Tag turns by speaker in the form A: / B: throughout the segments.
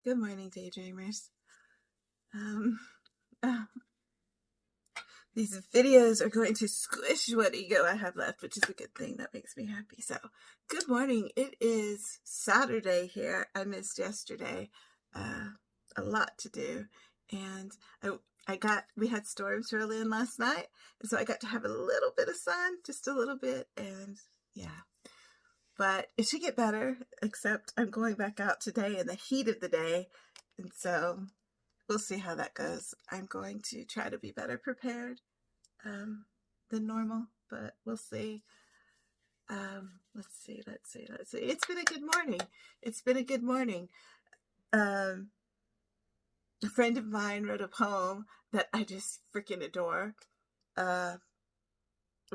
A: Good morning, daydreamers. Uh, these videos are going to squish what ego I have left, which is a good thing. That makes me happy. So, good morning. It is Saturday here. I missed yesterday. A lot to do, and we had storms roll in last night, and so I got to have a little bit of sun, just a little bit, and yeah. But it should get better, except I'm going back out today in the heat of the day, and so we'll see how that goes. I'm going to try to be better prepared than normal, but we'll see. Let's see. It's been a good morning. A friend of mine wrote a poem that I just freaking adore.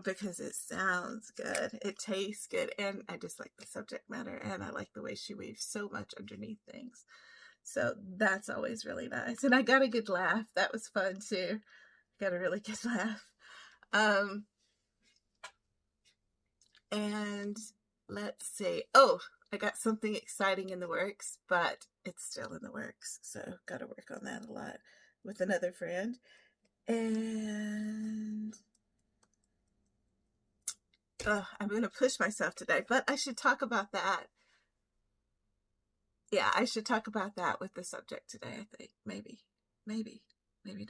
A: Because it sounds good, it tastes good, and I just like the subject matter, and I like the way she weaves so much underneath things. So that's always really nice. And I got a good laugh. That was fun too. Got a really good laugh. And let's see. Oh, I got something exciting in the works, but it's still in the works. So got to work on that a lot with another friend. And I'm going to push myself today, but I should talk about that. Yeah, I should talk about that with the subject today, I think. Maybe not. I don't know.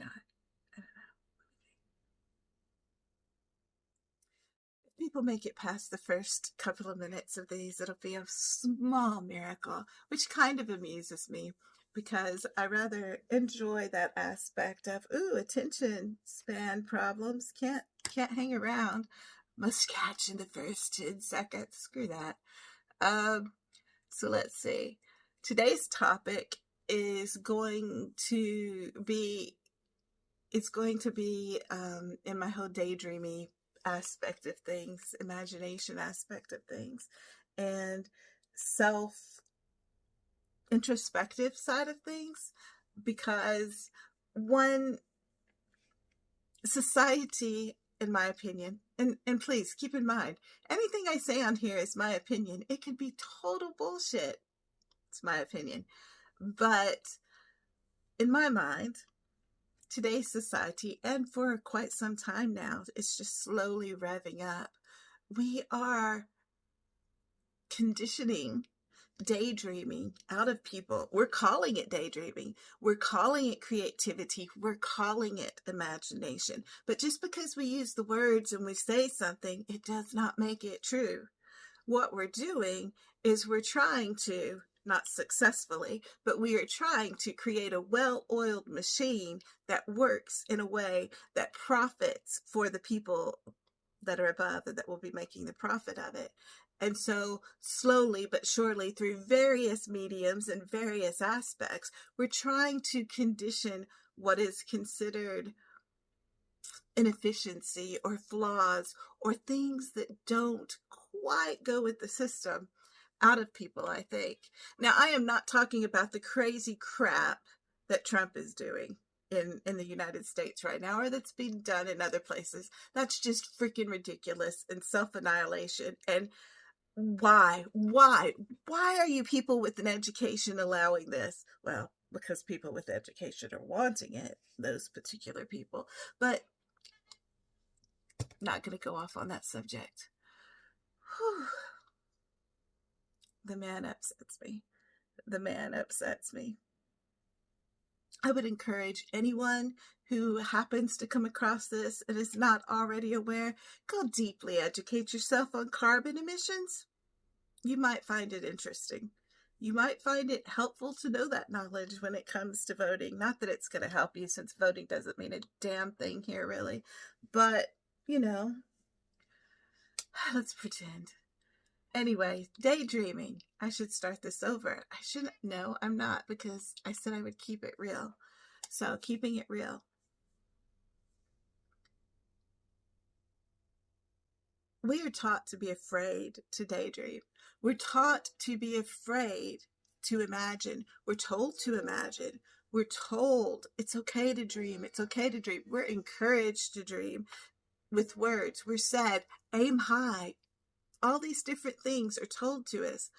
A: If people make it past the first couple of minutes of these, it'll be a small miracle, which kind of amuses me because I rather enjoy that aspect of, attention span problems. Can't hang around. Must catch in the first 10 seconds. Screw that. So let's see. Today's topic is going to be in my whole daydreamy aspect of things, imagination aspect of things, and self introspective side of things, because one society, in my opinion, and please keep in mind, anything I say on here is my opinion. It could be total bullshit. It's my opinion. But in my mind, today's society, and for quite some time now, it's just slowly revving up. We are conditioning daydreaming out of people. We're calling it daydreaming. We're calling it creativity. We're calling it imagination. But just because we use the words and we say something, it does not make it true. What we're doing is we're trying to, not successfully, but we are trying to create a well-oiled machine that works in a way that profits for the people that are above and that will be making the profit of it. And so slowly but surely, through various mediums and various aspects, we're trying to condition what is considered inefficiency or flaws or things that don't quite go with the system out of people, I think. Now, I am not talking about the crazy crap that Trump is doing in the United States right now, or that's being done in other places. That's just freaking ridiculous and self-annihilation. And why are you people with an education allowing this? Well, because people with education are wanting it, those particular people. But not going to go off on that subject. Whew. The man upsets me. I would encourage anyone who happens to come across this and is not already aware, go deeply educate yourself on carbon emissions. You might find it interesting. You might find it helpful to know that knowledge when it comes to voting. Not that it's going to help you, since voting doesn't mean a damn thing here, really. But, let's pretend. Anyway, daydreaming. I should start this over. I shouldn't. No, I'm not, because I said I would keep it real. So, keeping it real. We are taught to be afraid to daydream. We're taught to be afraid to imagine. We're told to imagine. We're told it's okay to dream. It's okay to dream. We're encouraged to dream with words. We're said, aim high. All these different things are told to us,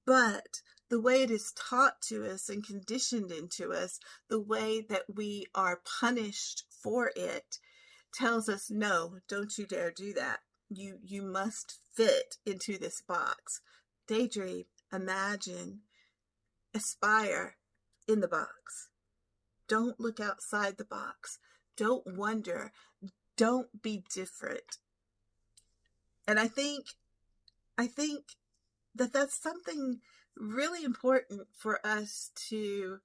A: but the way it is taught to us and conditioned into us, the way that we are punished for it, tells us, no, don't you dare do that. You must fit into this box. Daydream, imagine, aspire in the box. Don't look outside the box. Don't wonder. Don't be different. And I think that that's something really important for us to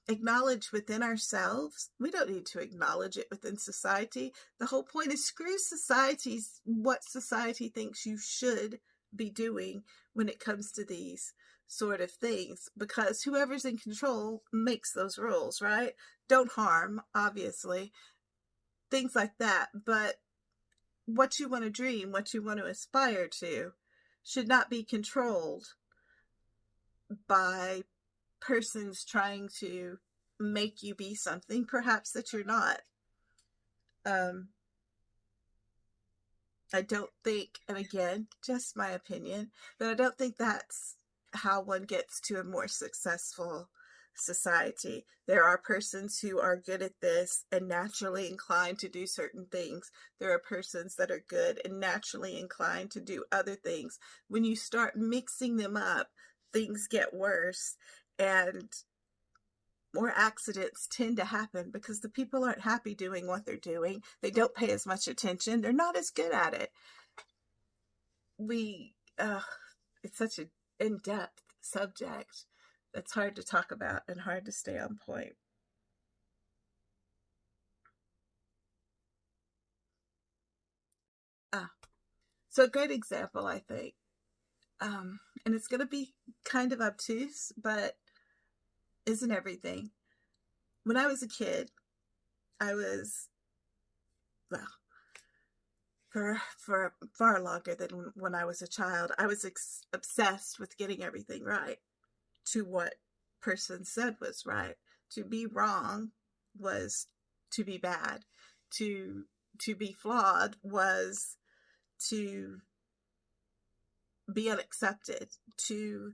A: acknowledge within ourselves. We don't need to acknowledge it within society. The whole point is screw society's what society thinks you should be doing when it comes to these sort of things, because whoever's in control makes those rules, right? Don't harm, obviously, things like that. But what you want to dream, what you want to aspire to, should not be controlled by persons trying to make you be something perhaps that you're not. I don't think, and again, just my opinion, but I don't think that's how one gets to a more successful society. There are persons who are good at this and naturally inclined to do certain things. There are persons that are good and naturally inclined to do other things. When you start mixing them up, things get worse, and more accidents tend to happen because the people aren't happy doing what they're doing. They don't pay as much attention. They're not as good at it. It's such an in-depth subject that's hard to talk about and hard to stay on point. So a great example, I think, and it's going to be kind of obtuse, but isn't everything. When I was a kid, I was, well, for far longer than when I was a child, I was obsessed with getting everything right, to what person said was right. To be wrong was to be bad. To be flawed was to be unaccepted. To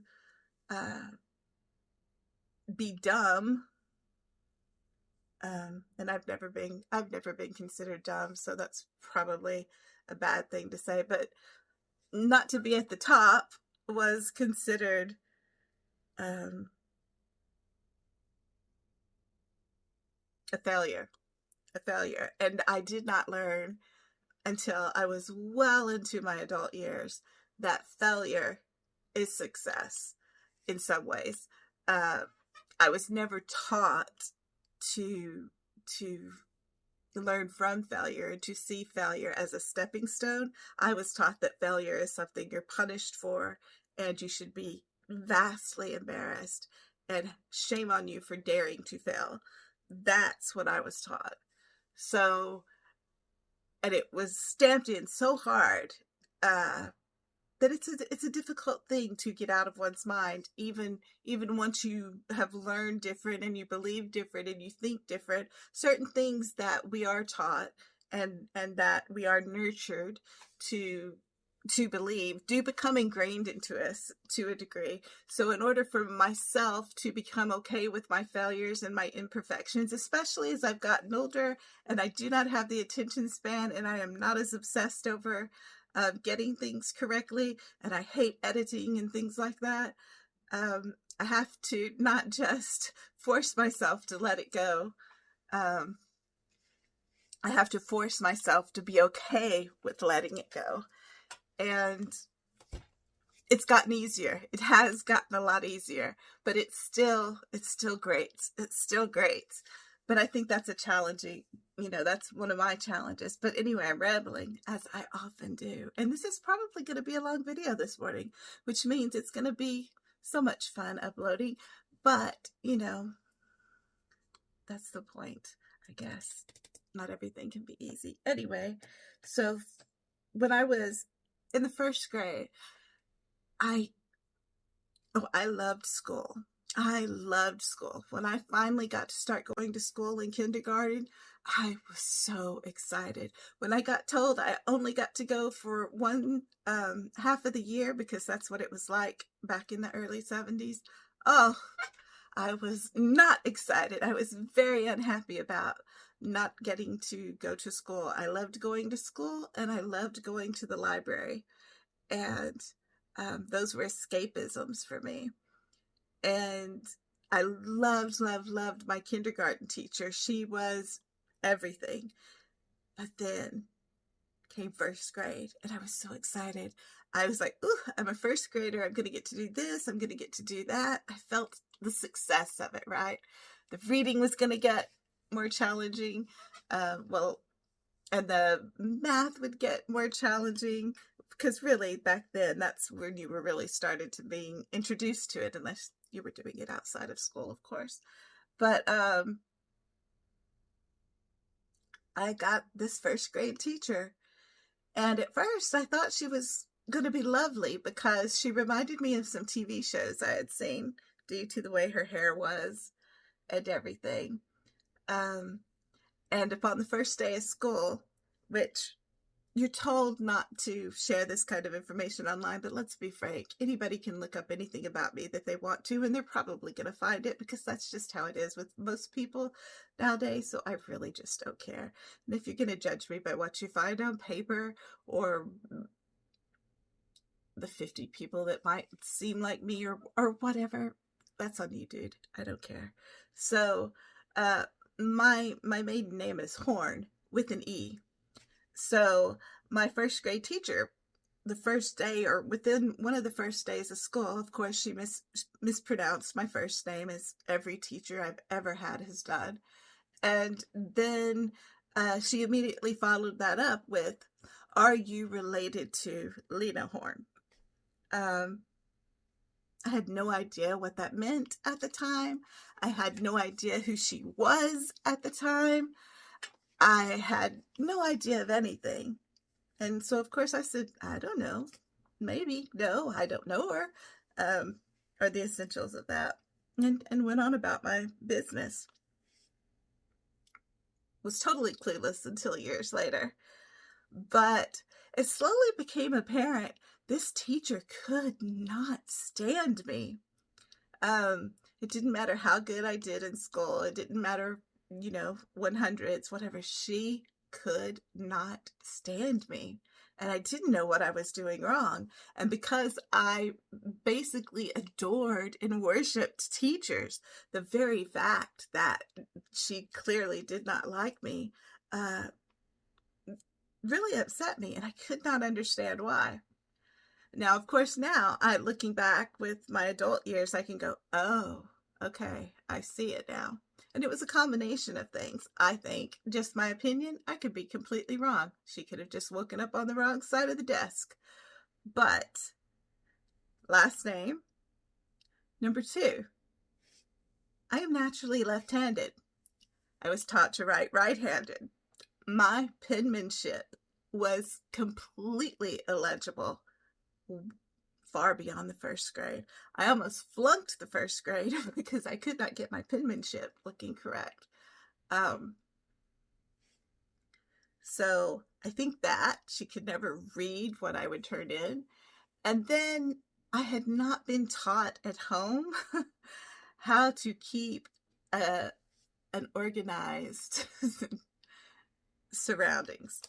A: be dumb. And I've never been considered dumb, so that's probably a bad thing to say. But not to be at the top was considered a failure. And I did not learn until I was well into my adult years that failure is success in some ways. I was never taught to learn from failure and to see failure as a stepping stone. I was taught that failure is something you're punished for, and you should be vastly embarrassed, and shame on you for daring to fail. That's what I was taught. So, and it was stamped in so hard that it's a difficult thing to get out of one's mind, even once you have learned different and you believe different and you think different. Certain things that we are taught and that we are nurtured to believe do become ingrained into us to a degree. So in order for myself to become okay with my failures and my imperfections, especially as I've gotten older and I do not have the attention span and I am not as obsessed over getting things correctly, and I hate editing and things like that, I have to not just force myself to let it go. I have to force myself to be okay with letting it go. And it's gotten easier. It has gotten a lot easier, but it's still great. It's still great. But I think that's a challenging, that's one of my challenges. But anyway, I'm rambling, as I often do. And this is probably going to be a long video this morning, which means it's going to be so much fun uploading. But, that's the point, I guess. Not everything can be easy. Anyway, so when I was in the first grade, I loved school. I loved school. When I finally got to start going to school in kindergarten, I was so excited. When I got told I only got to go for one half of the year, because that's what it was like back in the early 70s. Oh, I was not excited. I was very unhappy about not getting to go to school. I loved going to school and I loved going to the library. And those were escapisms for me. And I loved, loved, loved my kindergarten teacher. She was everything. But then came first grade, and I was so excited. I was like, ooh, I'm a first grader. I'm going to get to do this. I'm going to get to do that. I felt the success of it, right? The reading was going to get more challenging. And the math would get more challenging, because really back then, that's when you were really started to being introduced to it, unless you were doing it outside of school, of course. But I got this first grade teacher, and at first I thought she was going to be lovely, because she reminded me of some TV shows I had seen due to the way her hair was and everything. And upon the first day of school, which you're told not to share this kind of information online, but let's be frank, anybody can look up anything about me that they want to, and they're probably going to find it, because that's just how it is with most people nowadays. So I really just don't care. And if you're going to judge me by what you find on paper, or the 50 people that might seem like me, or whatever, that's on you, dude. I don't care. So my maiden name is Horn, with an E. So my first grade teacher, the first day, or within one of the first days of school, of course, she mispronounced my first name, as every teacher I've ever had has done. And then she immediately followed that up with, "Are you related to Lena Horn?" I had no idea what that meant at the time. I had no idea who she was at the time. I had no idea of anything. And so, of course, I said, I don't know. Maybe. No, I don't know her. Or the essentials of that. And went on about my business. Was totally clueless until years later. But it slowly became apparent this teacher could not stand me. It didn't matter how good I did in school. It didn't matter, 100s, whatever. She could not stand me. And I didn't know what I was doing wrong. And because I basically adored and worshipped teachers, the very fact that she clearly did not like me really upset me. And I could not understand why. Now, of course, looking back with my adult years, I can go, oh, okay, I see it now. And it was a combination of things, I think. Just my opinion, I could be completely wrong. She could have just woken up on the wrong side of the desk. But, last name, number 2, I am naturally left-handed. I was taught to write right-handed. My penmanship was completely illegible, far beyond the first grade. I almost flunked the first grade because I could not get my penmanship looking correct. So I think that she could never read what I would turn in. And then I had not been taught at home how to keep an organized surroundings.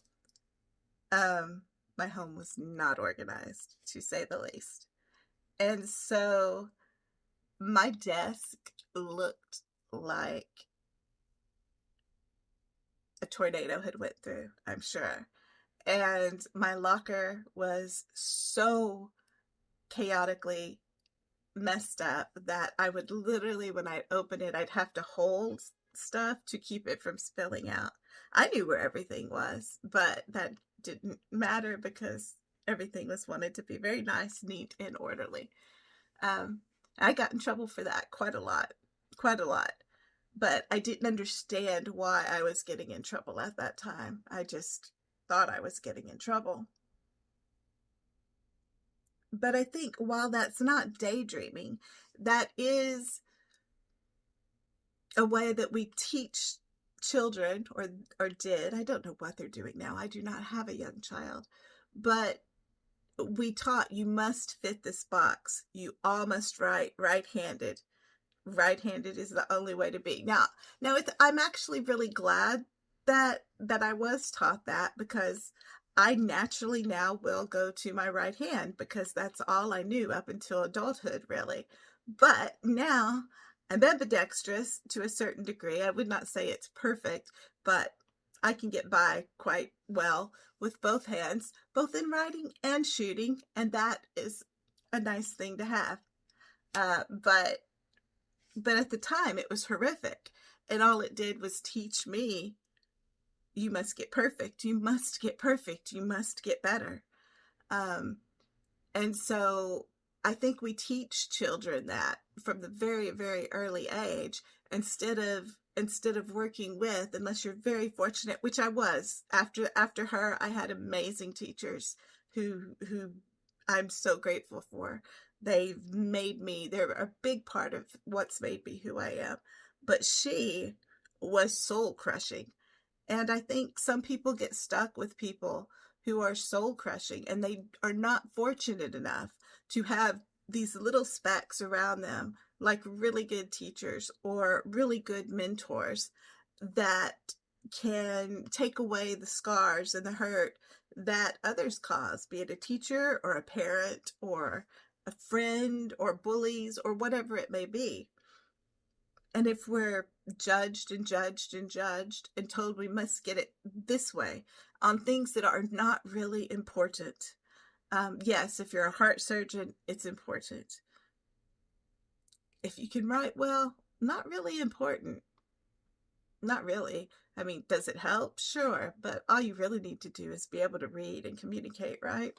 A: My home was not organized, to say the least. And so my desk looked like a tornado had went through, I'm sure. And my locker was so chaotically messed up that I would literally, when I open it, I'd have to hold stuff to keep it from spilling out. I knew where everything was, but that didn't matter because everything was wanted to be very nice, neat, and orderly. I got in trouble for that quite a lot. But I didn't understand why I was getting in trouble at that time. I just thought I was getting in trouble. But I think while that's not daydreaming, that is a way that we teach children, or did. I don't know what they're doing now. I do not have a young child, but we taught, you must fit this box. You all must write right-handed. Right-handed is the only way to be. Now I'm actually really glad that I was taught that, because I naturally now will go to my right hand, because that's all I knew up until adulthood, really. But now I'm ambidextrous to a certain degree. I would not say it's perfect, but I can get by quite well with both hands, both in writing and shooting, and that is a nice thing to have. But at the time, it was horrific, and all it did was teach me, you must get perfect, you must get perfect, you must get better. And so I think we teach children that from the very, very early age, instead of working with, unless you're very fortunate, which I was. After her, I had amazing teachers who I'm so grateful for. They've made me, they're a big part of what's made me who I am. But she was soul crushing. And I think some people get stuck with people who are soul crushing, and they are not fortunate enough to have these little specks around them, like really good teachers or really good mentors that can take away the scars and the hurt that others cause, be it a teacher or a parent or a friend or bullies or whatever it may be. And if we're judged and judged and judged and told we must get it this way on things that are not really important. Yes, if you're a heart surgeon, it's important. If you can write well, not really important. Not really. I mean, does it help? Sure. But all you really need to do is be able to read and communicate, right?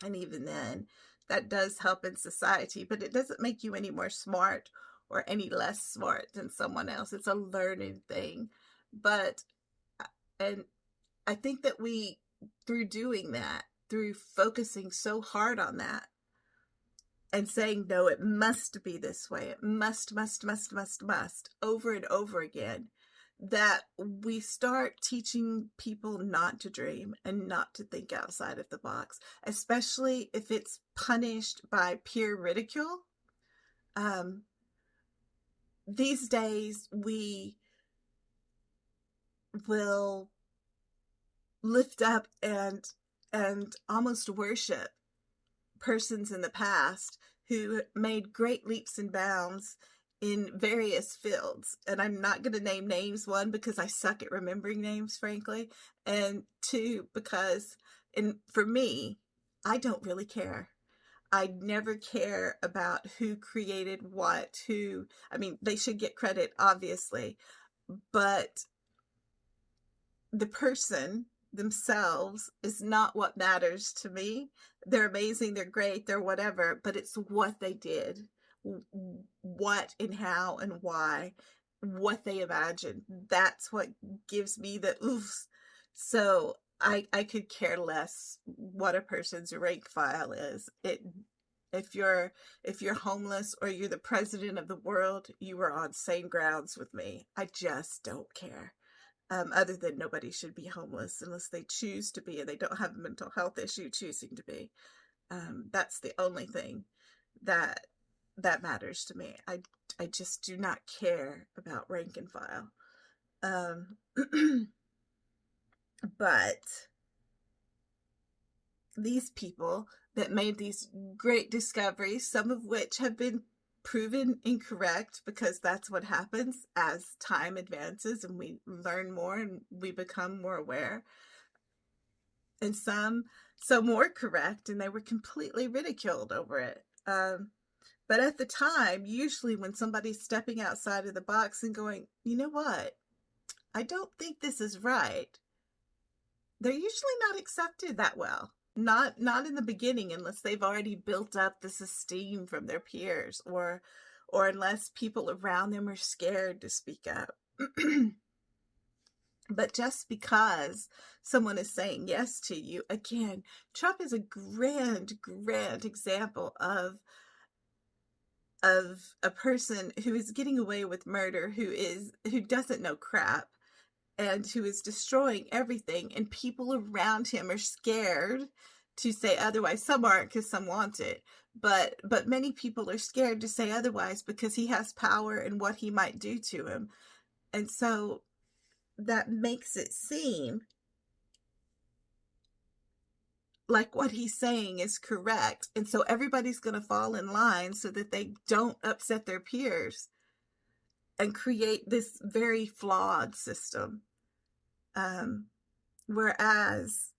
A: And even then, that does help in society, but it doesn't make you any more smart or any less smart than someone else. It's a learning thing. And I think that we, through doing that, through focusing so hard on that and saying, no, it must be this way, it must, over and over again, that we start teaching people not to dream and not to think outside of the box, especially if it's punished by peer ridicule. These days, we will lift up and almost worship persons in the past who made great leaps and bounds in various fields. And I'm not going to name names, one, because I suck at remembering names, frankly, and two, because for me, I don't really care. I never care about who created what, they should get credit, obviously, but the person themselves is not what matters to me. They're amazing, they're great, they're whatever, but it's what they did, what and how and why, what they imagined. That's what gives me the oofs. So I could care less what a person's rank file is. If you're homeless or you're the president of the world, you are on same grounds with me. I just don't care. Other than nobody should be homeless unless they choose to be and they don't have a mental health issue choosing to be. That's the only thing that matters to me. I just do not care about rank and file. But these people that made these great discoveries, some of which have been proven incorrect, because that's what happens as time advances and we learn more and we become more aware, and some more correct, and they were completely ridiculed over it. But at the time, usually when somebody's stepping outside of the box and going, you know what, I don't think this is right, they're usually not accepted that well. Not in the beginning, unless they've already built up this esteem from their peers, or unless people around them are scared to speak up. But just because someone is saying yes to you, again, Trump is a grand example of of a person who is getting away with murder, who doesn't know crap, and who is destroying everything, and people around him are scared to say otherwise. Some aren't, because some want it, but many people are scared to say otherwise because he has power and what he might do to him. And so that makes it seem like what he's saying is correct. And so everybody's going to fall in line so that they don't upset their peers and create this very flawed system. Whereas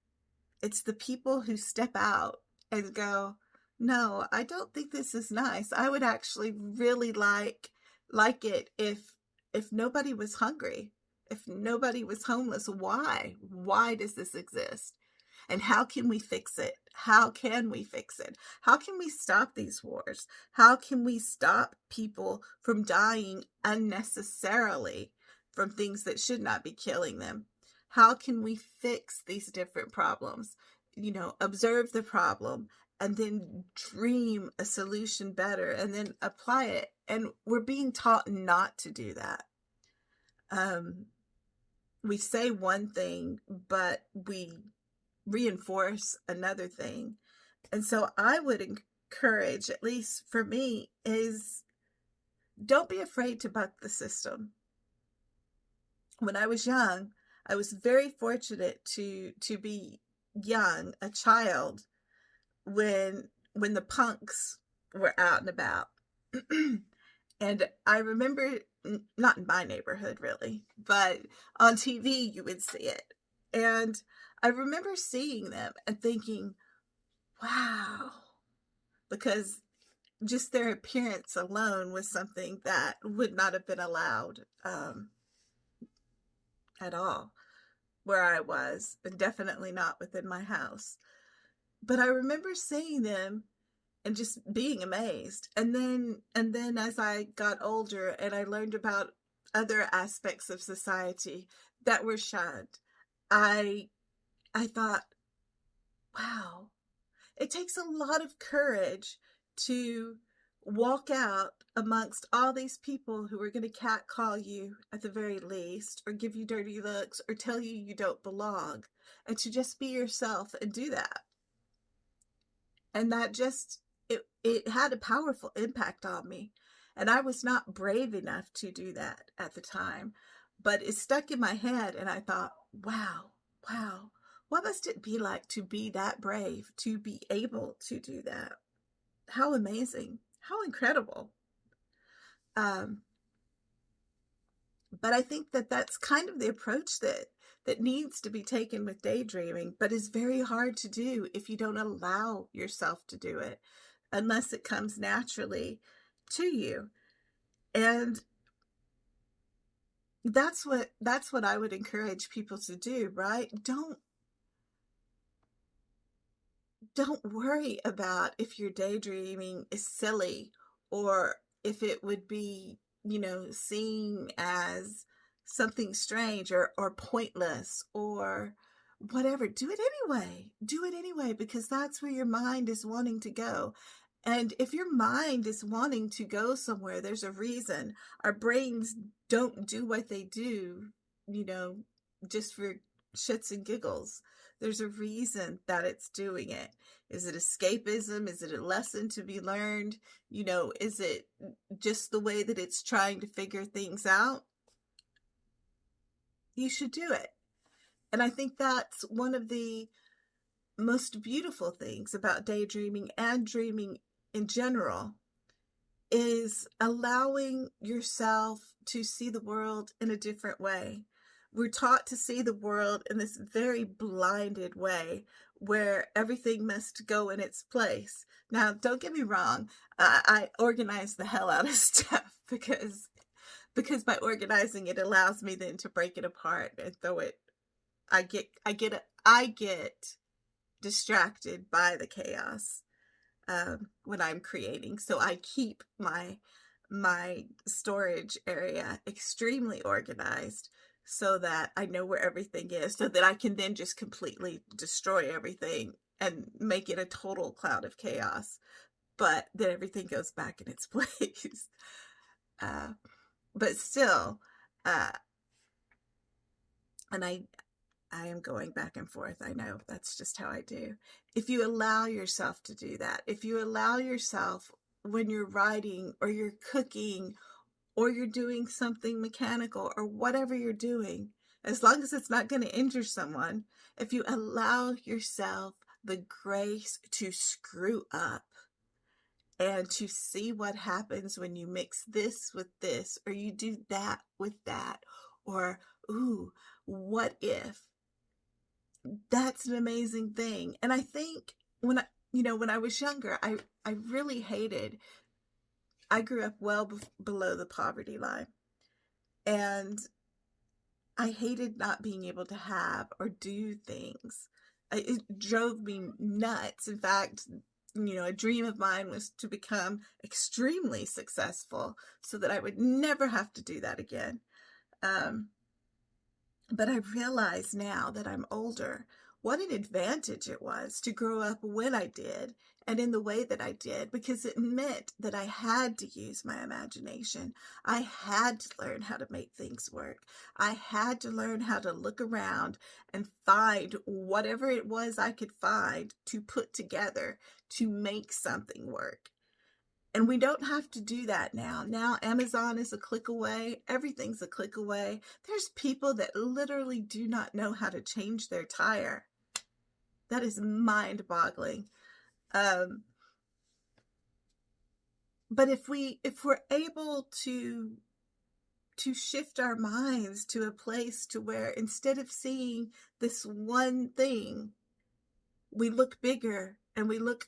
A: it's the people who step out and go, no, I don't think this is nice. I would actually really like it if nobody was hungry, if nobody was homeless. Why does this exist? And how can we fix it? How can we fix it? How can we stop these wars? How can we stop people from dying unnecessarily from things that should not be killing them? How can we fix these different problems? Observe the problem and then dream a solution better and then apply it. And we're being taught not to do that. We say one thing, but we reinforce another thing. And so I would encourage, at least for me, is don't be afraid to buck the system. When I was young, I was very fortunate to be young, a child, when the punks were out and about. And I remember, not in my neighborhood really, but on TV you would see it. And I remember seeing them and thinking, wow, because just their appearance alone was something that would not have been allowed at all where I was, and definitely not within my house. But I remember seeing them and just being amazed. And then as I got older and I learned about other aspects of society that were shunned, I thought, wow, it takes a lot of courage to walk out amongst all these people who are going to catcall you at the very least, or give you dirty looks, or tell you you don't belong, and to just be yourself and do that. And that just, it had a powerful impact on me. And I was not brave enough to do that at the time, but it stuck in my head, and I thought, wow, what must it be like to be that brave, to be able to do that? How amazing, how incredible. But I think that that's kind of the approach that needs to be taken with daydreaming, but is very hard to do if you don't allow yourself to do it, unless it comes naturally to you. And that's what I would encourage people to do, right? Don't worry about if your daydreaming is silly, or if it would be, seen as something strange or pointless or whatever. Do it anyway, because that's where your mind is wanting to go. And if your mind is wanting to go somewhere, there's a reason. Our brains don't do what they do, just for shits and giggles. There's a reason that it's doing it. Is it escapism? Is it a lesson to be learned? Is it just the way that it's trying to figure things out? You should do it. And I think that's one of the most beautiful things about daydreaming and dreaming in general, is allowing yourself to see the world in a different way. We're taught to see the world in this very blinded way where everything must go in its place. Now, don't get me wrong, I organize the hell out of stuff because by organizing it allows me then to break it apart and throw it. I get distracted by the chaos when I'm creating, so I keep my storage area extremely organized, so that I know where everything is, so that I can then just completely destroy everything and make it a total cloud of chaos. but then everything goes back in its place. But still, and I am going back and forth. I know that's just how I do. If you allow yourself to do that, if you allow yourself when you're writing or you're cooking or you're doing something mechanical or whatever you're doing, as long as it's not going to injure someone, if you allow yourself the grace to screw up and to see what happens when you mix this with this, or you do that with that, or, ooh, what if? That's an amazing thing. And I think when I was younger, I really hated, I grew up well below the poverty line, and I hated not being able to have or do things. It drove me nuts. In fact, a dream of mine was to become extremely successful so that I would never have to do that again. But I realize now that I'm older, what an advantage it was to grow up when I did and in the way that I did, because it meant that I had to use my imagination. I had to learn how to make things work. I had to learn how to look around and find whatever it was I could find to put together to make something work. And we don't have to do that now. Now Amazon is a click away. Everything's a click away. There's people that literally do not know how to change their tire. That is mind-boggling. But if we're able to shift our minds to a place to where instead of seeing this one thing, we look bigger and we look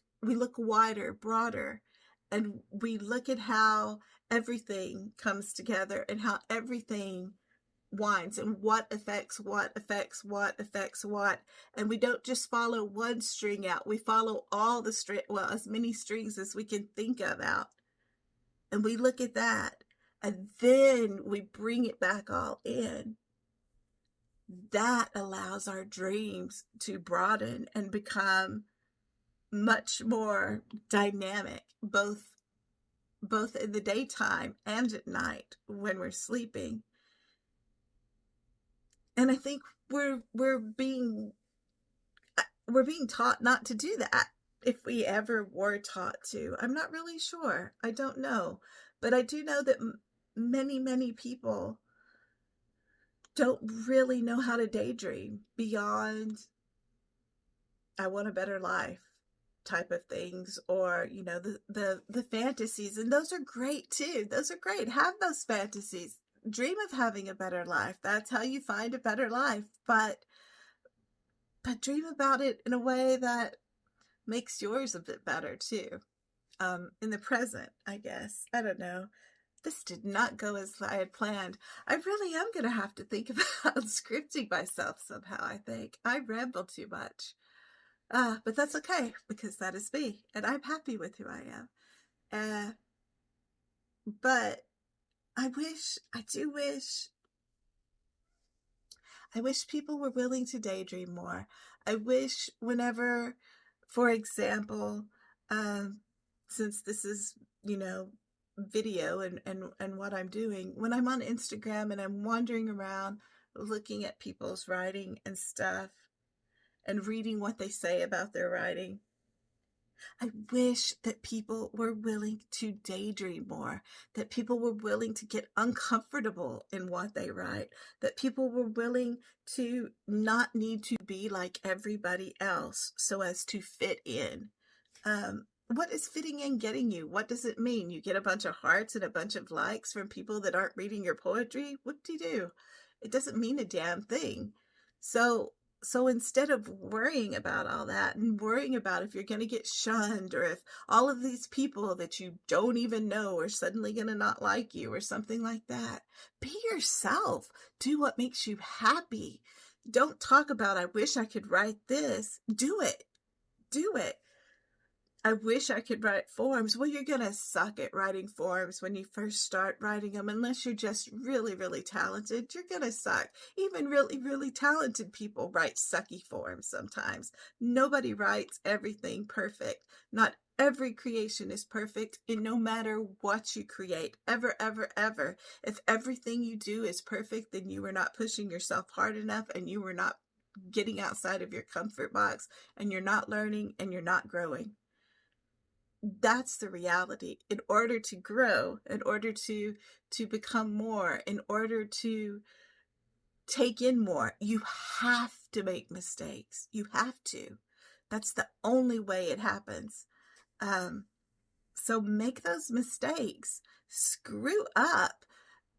A: wider, broader. And we look at how everything comes together and how everything winds and what affects what affects what affects what. And we don't just follow one string out. We follow all the as many strings as we can think of out. And we look at that and then we bring it back all in. That allows our dreams to broaden and become much more dynamic, both in the daytime and at night when we're sleeping. And I think we're being taught not to do that. If we ever were taught to, I'm not really sure. I don't know, but I do know that many people don't really know how to daydream beyond I want a better life type of things, or the fantasies, and those are great too. Those are great. Have those fantasies. Dream of having a better life. That's how you find a better life. But dream about it in a way that makes yours a bit better too. In the present, I guess. I don't know. This did not go as I had planned. I really am going to have to think about scripting myself somehow, I think. I ramble too much. But that's okay, because that is me, and I'm happy with who I am. But I wish people were willing to daydream more. I wish whenever, for example, since this is, video and what I'm doing, when I'm on Instagram and I'm wandering around looking at people's writing and stuff, and reading what they say about their writing, I wish that people were willing to daydream more, that people were willing to get uncomfortable in what they write, that people were willing to not need to be like everybody else so as to fit in. What is fitting in getting you? What does it mean? You get a bunch of hearts and a bunch of likes from people that aren't reading your poetry? Whoop-de-doo. It doesn't mean a damn thing. So instead of worrying about all that and worrying about if you're going to get shunned or if all of these people that you don't even know are suddenly going to not like you or something like that, be yourself. Do what makes you happy. Don't talk about, I wish I could write this. Do it. Do it. I wish I could write forms. Well, you're going to suck at writing forms when you first start writing them. Unless you're just really, really talented, you're going to suck. Even really, really talented people write sucky forms sometimes. Nobody writes everything perfect. Not every creation is perfect, and no matter what you create, ever, ever, ever, if everything you do is perfect, then you are not pushing yourself hard enough, and you are not getting outside of your comfort box, and you're not learning, and you're not growing. That's the reality. In order to grow, in order to become more, in order to take in more, you have to make mistakes. You have to. That's the only way it happens. So make those mistakes. Screw up.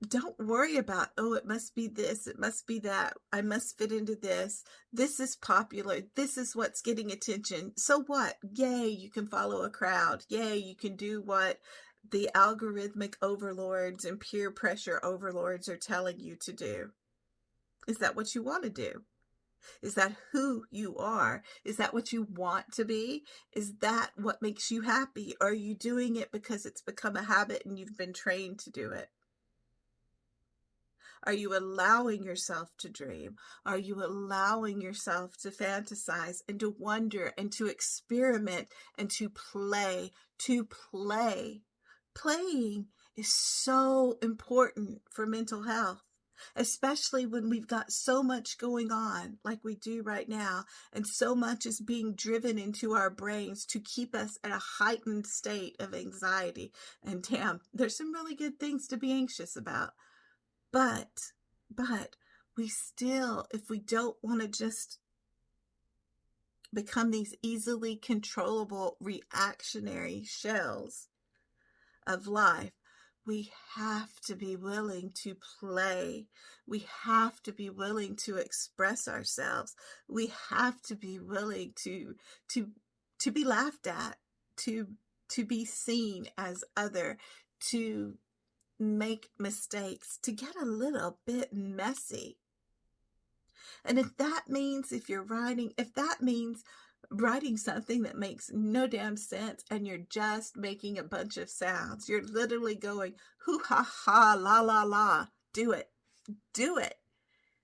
A: Don't worry about, oh, it must be this, it must be that, I must fit into this, this is popular, this is what's getting attention. So what? Yay, you can follow a crowd. Yay, you can do what the algorithmic overlords and peer pressure overlords are telling you to do. Is that what you want to do? Is that who you are? Is that what you want to be? Is that what makes you happy? Or are you doing it because it's become a habit and you've been trained to do it? Are you allowing yourself to dream? Are you allowing yourself to fantasize and to wonder and to experiment and to play? To play. Playing is so important for mental health, especially when we've got so much going on like we do right now, and so much is being driven into our brains to keep us at a heightened state of anxiety. And damn, there's some really good things to be anxious about. But we still, if we don't want to just become these easily controllable reactionary shells of life, we have to be willing to play. We have to be willing to express ourselves. We have to be willing to be laughed at, to be seen as other, to make mistakes, to get a little bit messy. And if that means, if that means writing something that makes no damn sense and you're just making a bunch of sounds, you're literally going, hoo ha ha, la la la, do it. Do it.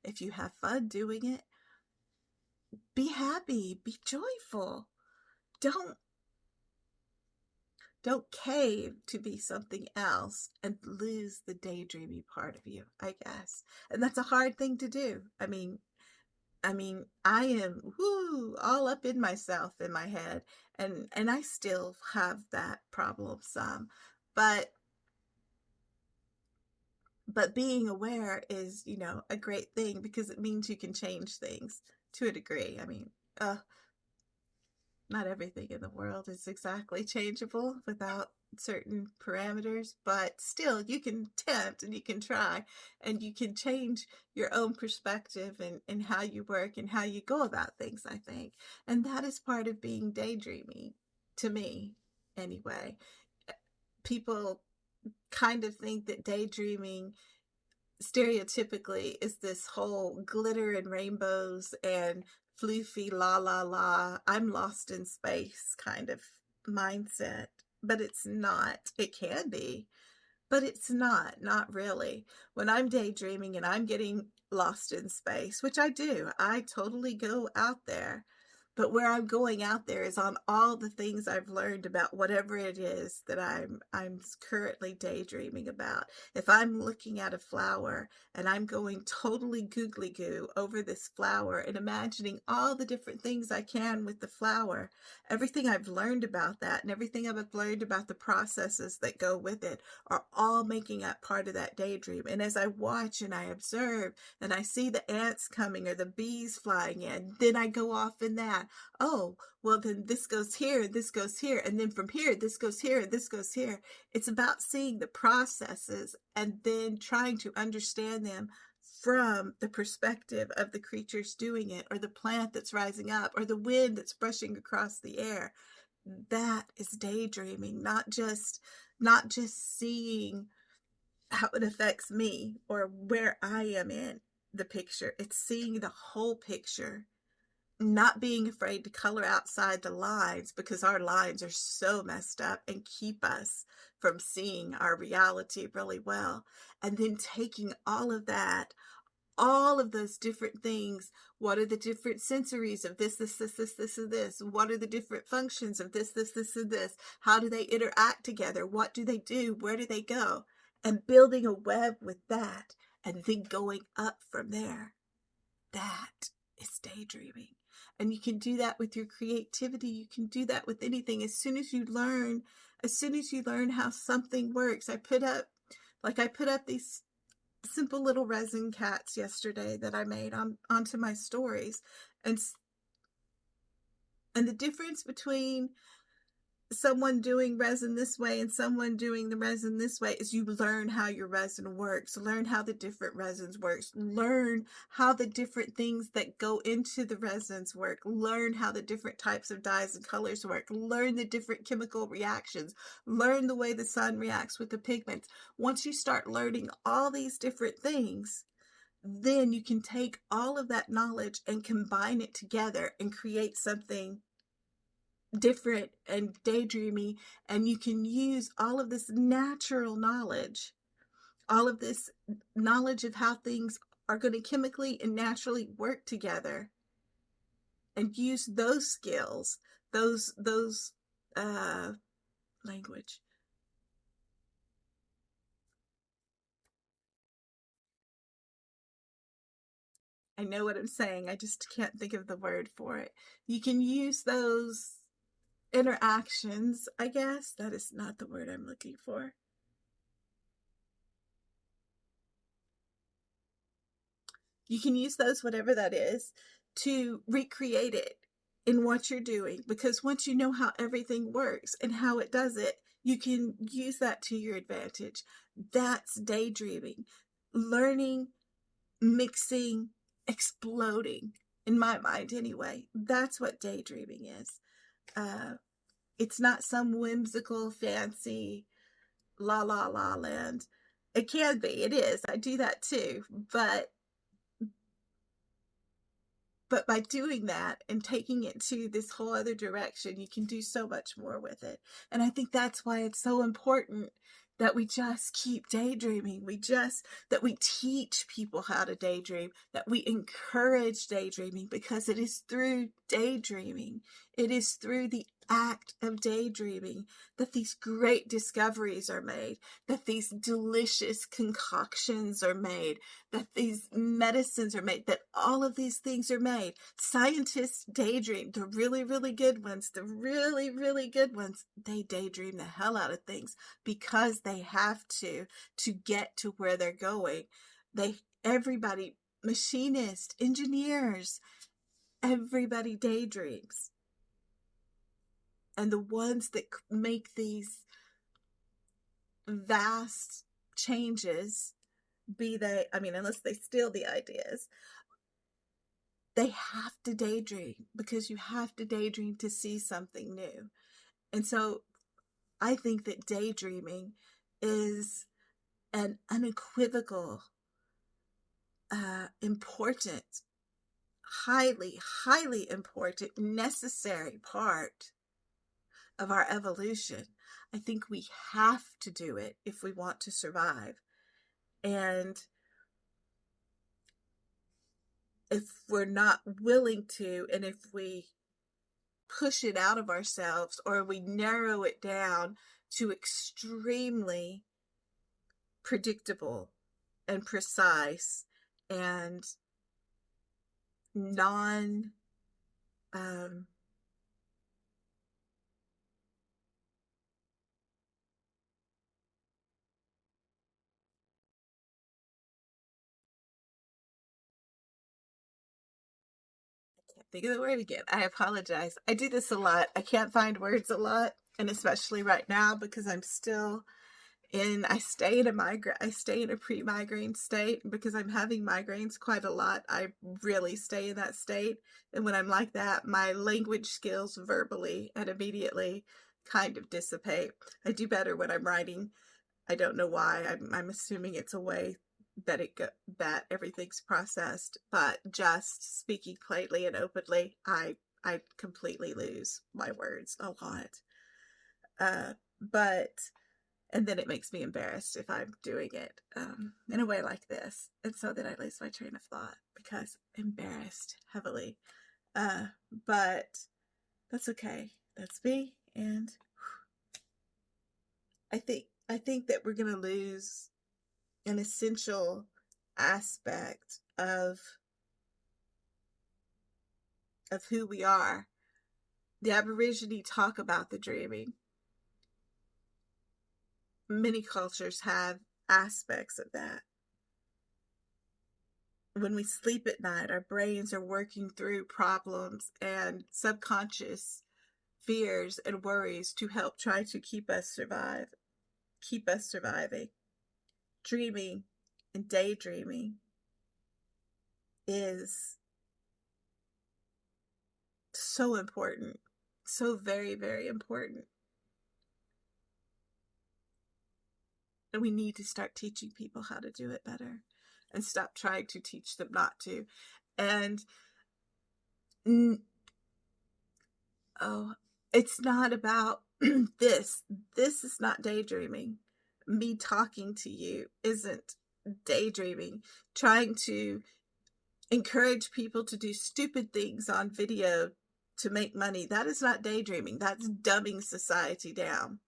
A: If you have fun doing it, be happy, be joyful. Don't cave to be something else and lose the daydreamy part of you, I guess. And that's a hard thing to do. I mean, I am all up in myself, in my head, and I still have that problem some. But being aware is, a great thing, because it means you can change things to a degree. I mean, not everything in the world is exactly changeable without certain parameters, but still you can tempt and you can try and you can change your own perspective and how you work and how you go about things, I think. And that is part of being daydreamy, to me anyway. People kind of think that daydreaming stereotypically is this whole glitter and rainbows and floofy la la la, I'm lost in space kind of mindset. But it's not. It can be, but it's not really. When I'm daydreaming and I'm getting lost in space, which I do, I totally go out there. But where I'm going out there is on all the things I've learned about whatever it is that I'm currently daydreaming about. If I'm looking at a flower and I'm going totally googly goo over this flower and imagining all the different things I can with the flower, everything I've learned about that and everything I've learned about the processes that go with it are all making up part of that daydream. And as I watch and I observe and I see the ants coming or the bees flying in, then I go off in that. Oh, well, then this goes here, this goes here, and then from here, this goes here, and this goes here. It's about seeing the processes and then trying to understand them from the perspective of the creatures doing it, or the plant that's rising up, or the wind that's brushing across the air. That is daydreaming, not just seeing how it affects me or where I am in the picture. It's seeing the whole picture not being afraid to color outside the lines, because our lines are so messed up and keep us from seeing our reality really well. And then taking all of that, all of those different things. What are the different sensories of this, and this? What are the different functions of this, and this? How do they interact together? What do they do? Where do they go? And building a web with that, and then going up from there. That is daydreaming. And you can do that with your creativity. You can do that with anything. As soon as you learn how something works. I put up these simple little resin cats yesterday that I made onto my stories, and the difference between someone doing resin this way and someone doing the resin this way is you learn how your resin works, learn how the different resins works, learn how the different things that go into the resins work, learn how the different types of dyes and colors work, learn the different chemical reactions, learn the way the sun reacts with the pigments. Once you start learning all these different things, then you can take all of that knowledge and combine it together and create something different and daydreamy. And you can use all of this natural knowledge, all of this knowledge of how things are going to chemically and naturally work together, and use those skills, those language. I know what I'm saying, I just can't think of the word for it. You can use those interactions, I guess. That is not the word I'm looking for. You can use those, whatever that is, to recreate it in what you're doing. Because once you know how everything works and how it does it, you can use that to your advantage. That's daydreaming. Learning, mixing, exploding. In my mind, anyway. That's what daydreaming is. It's not some whimsical, fancy, la la la land. It can be. It is. I do that too. But by doing that and taking it to this whole other direction, you can do so much more with it. And I think that's why it's so important that we just keep daydreaming. That we teach people how to daydream, that we encourage daydreaming, because it is through daydreaming, it is through the act of daydreaming that these great discoveries are made, that these delicious concoctions are made, that these medicines are made, that all of these things are made. Scientists daydream. The really, really good ones, they daydream the hell out of things, because they have to get to where they're going. Everybody, machinists, engineers, everybody daydreams. And the ones that make these vast changes, unless they steal the ideas, they have to daydream, because you have to daydream to see something new. And so I think that daydreaming is an unequivocal, important, highly, highly important, necessary part of our evolution. I think we have to do it if we want to survive. And if we're not willing to, and if we push it out of ourselves, or we narrow it down to extremely predictable and precise and non think of the word again. I apologize. I do this a lot. I can't find words a lot, and especially right now, because I stay in a pre-migraine state. And because I'm having migraines quite a lot, I really stay in that state. And when I'm like that, my language skills verbally and immediately kind of dissipate. I do better when I'm writing. I don't know why. I'm assuming it's a way that everything's processed, but just speaking plainly and openly, I completely lose my words a lot. But and then it makes me embarrassed if I'm doing it in a way like this, and so then I lose my train of thought because I'm embarrassed heavily. But that's okay. That's me, and I think that we're gonna lose an essential aspect of who we are. The Aborigine talk about the dreaming. Many cultures have aspects of that. When we sleep at night, our brains are working through problems and subconscious fears and worries to help try to keep us surviving. Dreaming and daydreaming is so important, so very, very important. And we need to start teaching people how to do it better and stop trying to teach them not to. And it's not about this. This is not daydreaming. Me talking to you isn't daydreaming. Trying to encourage people to do stupid things on video to make money, that is not daydreaming. That's dumbing society down.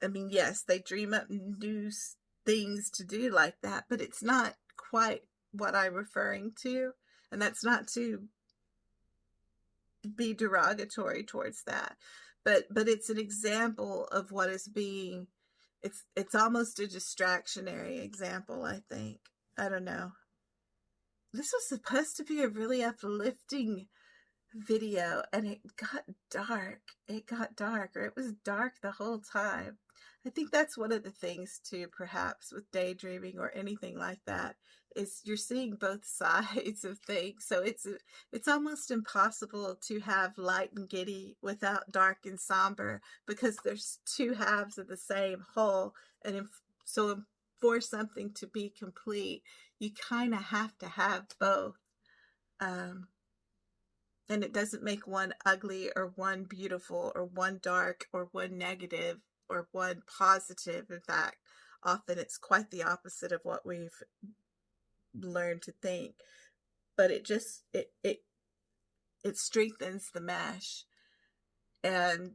A: I mean, yes, they dream up new things to do like that, but it's not quite what I'm referring to. And that's not to be derogatory towards that. But it's an example of what is being, it's almost a distractionary example, I think. I don't know. This was supposed to be a really uplifting video, and it got dark. It got dark, or it was dark the whole time. I think that's one of the things too, perhaps with daydreaming or anything like that, is you're seeing both sides of things. So it's almost impossible to have light and giddy without dark and somber, because there's two halves of the same whole. And so for something to be complete, you kind of have to have both. And it doesn't make one ugly or one beautiful or one dark or one negative or one positive. In fact, often it's quite the opposite of what we've learned to think. But it just it strengthens the mesh, and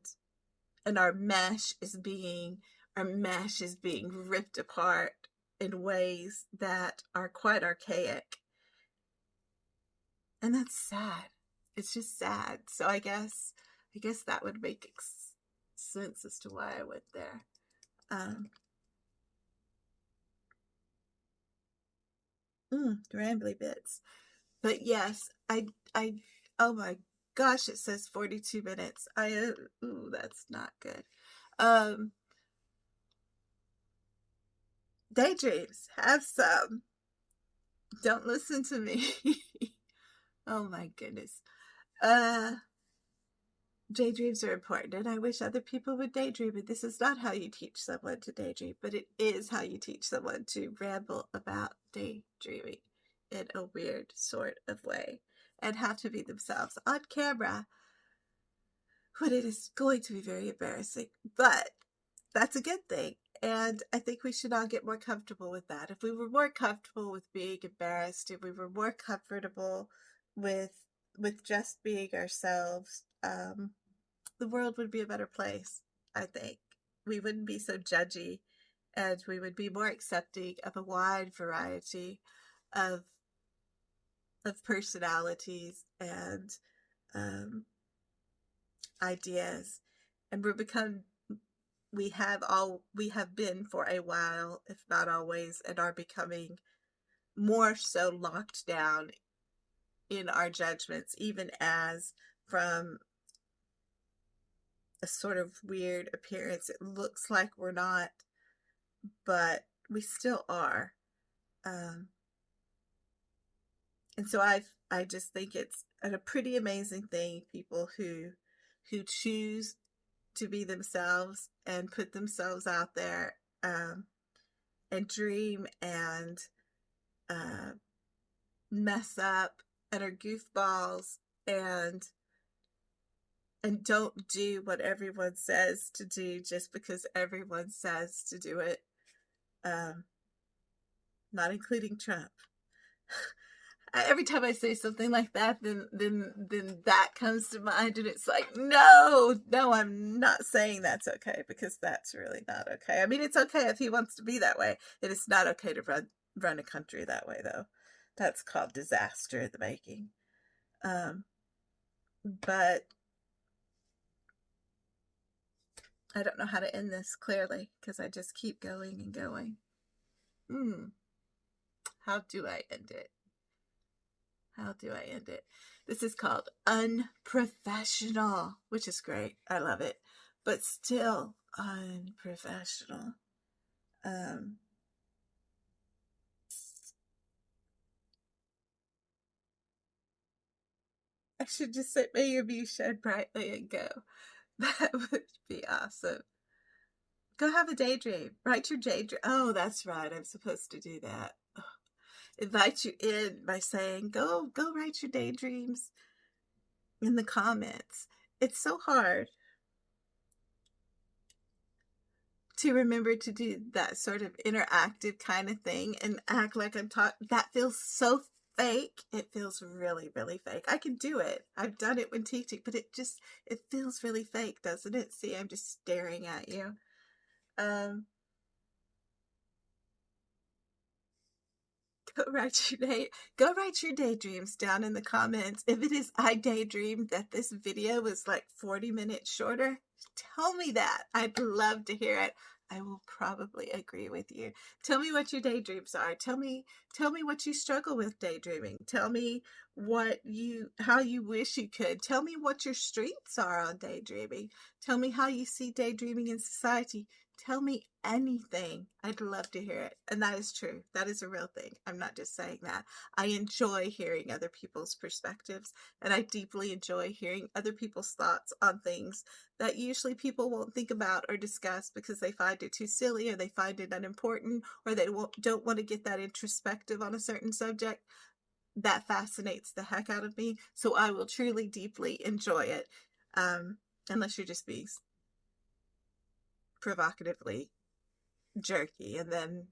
A: our mesh is being ripped apart in ways that are quite archaic. And that's sad. It's just sad. So I guess that would make sense as to why I went there. Rambly bits. But yes, I oh my gosh, it says 42 minutes. That's not good. Daydreams, have some. Don't listen to me. Oh my goodness. Daydreams are important, and I wish other people would daydream. And this is not how you teach someone to daydream, but it is how you teach someone to ramble about daydreaming in a weird sort of way, and how to be themselves on camera when it is going to be very embarrassing. But that's a good thing, and I think we should all get more comfortable with that. If we were more comfortable with being embarrassed, if we were more comfortable with just being ourselves, the world would be a better place, I think. We wouldn't be so judgy, and we would be more accepting of a wide variety of personalities and ideas. And we have been for a while, if not always, and are becoming more so locked down in our judgments, even as from a sort of weird appearance, it looks like we're not, but we still are. And so I just think it's a pretty amazing thing, people who choose to be themselves and put themselves out there, and dream and mess up and are goofballs and don't do what everyone says to do just because everyone says to do it. Not including Trump. Every time I say something like that, then that comes to mind, and it's like, no, I'm not saying that's okay, because that's really not okay. I mean, it's okay if he wants to be that way. It is not okay to run a country that way, though. That's called disaster in the making. But I don't know how to end this clearly, because I just keep going and going. How do I end it? How do I end it? This is called unprofessional, which is great. I love it. But still unprofessional. I should just say, may your view shine brightly and go. That would be awesome. Go have a daydream. Write your daydream. Oh, that's right. I'm supposed to do that. Oh. Invite you in by saying, go write your daydreams in the comments. It's so hard to remember to do that sort of interactive kind of thing and act like I'm talking. That feels so fake. It feels really, really fake. I can do it. I've done it when teaching, but it feels really fake, doesn't it? See, I'm just staring at you. Go write your daydreams down in the comments. If it is I daydreamed that this video was like 40 minutes shorter, tell me that. I'd love to hear it. I will probably agree with you. Tell me what your daydreams are. Tell me what you struggle with daydreaming. Tell me how you wish you could. Tell me what your strengths are on daydreaming. Tell me how you see daydreaming in society. Tell me anything. I'd love to hear it. And that is true. That is a real thing. I'm not just saying that. I enjoy hearing other people's perspectives, and I deeply enjoy hearing other people's thoughts on things that usually people won't think about or discuss because they find it too silly, or they find it unimportant, or they don't want to get that introspective on a certain subject. That fascinates the heck out of me. So I will truly, deeply enjoy it. Unless you're just being provocatively jerky, and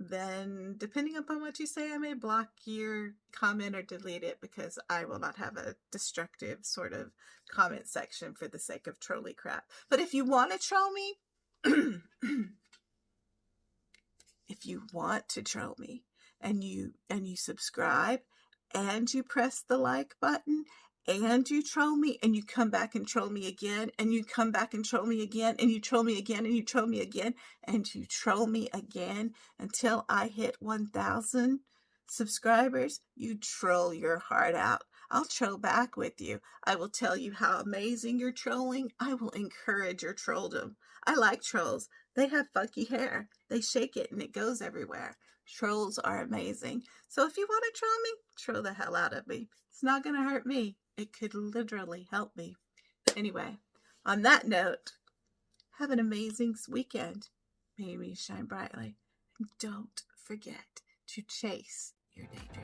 A: then depending upon what you say, I may block your comment or delete it, because I will not have a destructive sort of comment section for the sake of trolly crap. But if you want to troll me, if you want to troll me and you subscribe and you press the like button and you troll me and you come back and troll me again and you come back and troll me again and you troll me again and you troll me again and you troll me again until I hit 1,000 subscribers, you troll your heart out. I'll troll back with you. I will tell you how amazing you're trolling. I will encourage your trolldom. I like trolls. They have funky hair. They shake it and it goes everywhere. Trolls are amazing. So if you want to troll me, troll the hell out of me. It's not going to hurt me. It could literally help me. Anyway, on that note, have an amazing weekend. May you shine brightly. And don't forget to chase your daydream.